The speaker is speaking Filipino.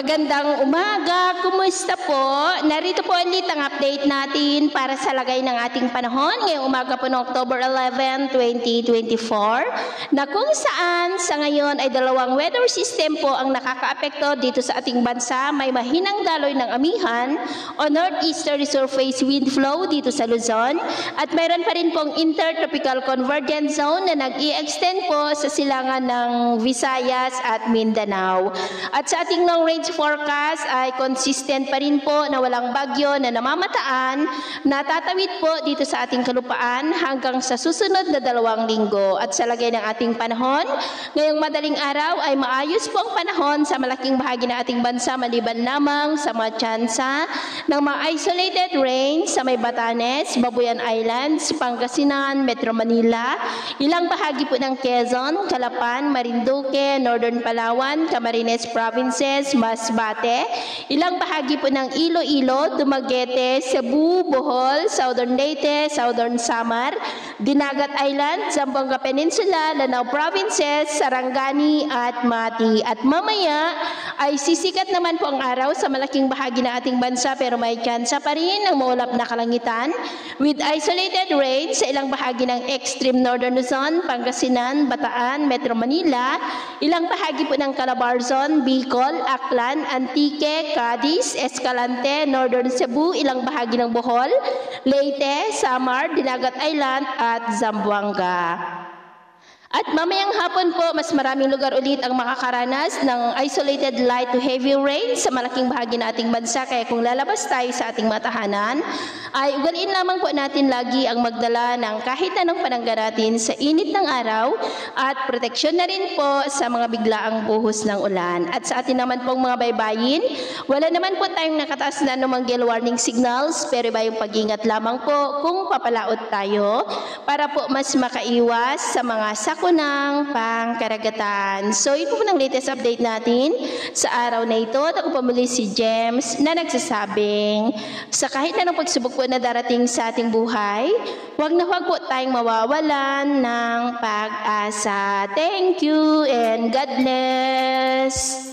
Magandang umaga, kumusta po? Narito po ulit ang update natin para sa lagay ng ating panahon ngayong umaga po ng October 11, 2024 na kung saan sa ngayon ay dalawang weather system po ang nakakaapekto dito sa ating bansa. May mahinang daloy ng amihan o northeasterly surface wind flow dito sa Luzon at mayroon pa rin pong intertropical convergence zone na nag-i-extend po sa silangan ng Visayas at Mindanao. At sa ating long range forecast ay consistent pa rin po na walang bagyo na namamataan na tatawid po dito sa ating kalupaan hanggang sa susunod na 2 linggo. At sa lagay ng ating panahon, ngayong madaling araw ay maayos po ang panahon sa malaking bahagi ng ating bansa maliban lamang sa mga tsansa ng mga isolated rain sa may Batanes, Babuyan Islands, Pangasinan, Metro Manila, ilang bahagi po ng Quezon, Calapan, Marinduque, Northern Palawan, Camarines Provinces, Masbate, ilang bahagi po ng Iloilo, Dumaguete, Cebu, Bohol, Southern Leyte, Southern Samar, Dinagat Island, Zamboanga Peninsula, Lanao Provinces, Sarangani at Mati. At mamaya ay sisikat naman po ang araw sa malaking bahagi ng ating bansa pero may tsansa pa rin ng maulap na kalangitan with isolated rain sa ilang bahagi ng extreme northern Luzon, Pangasinan, Bataan, Metro Manila, ilang bahagi po ng Calabarzon, Bicol, Aklan, Antique, Cadiz, Escalante, Northern Cebu, ilang bahagi ng Bohol, Leyte, Samar, Dinagat Island at Zamboanga. At mamayang hapon po, mas maraming lugar ulit ang makakaranas ng isolated light to heavy rain sa malaking bahagi ng ating bansa. Kaya kung lalabas tayo sa ating matahanan, ay ugaliin lamang po natin lagi ang magdala ng kahit anong panangga natin sa init ng araw at proteksyon na rin po sa mga biglaang buhos ng ulan. At sa atin naman pong mga baybayin, wala naman po tayong nakataas na anumang gale warning signals, pero iba yung pag-ingat lamang po kung papalaot tayo para po mas makaiwas sa mga sakunang pangkaragatan. So, ito po ng latest update natin sa araw na ito. At ako pamuli si James na nagsasabing sa kahit anong pagsubok po na darating sa ating buhay, huwag na huwag po tayong mawawalan ng pag-asa. Thank you and God bless!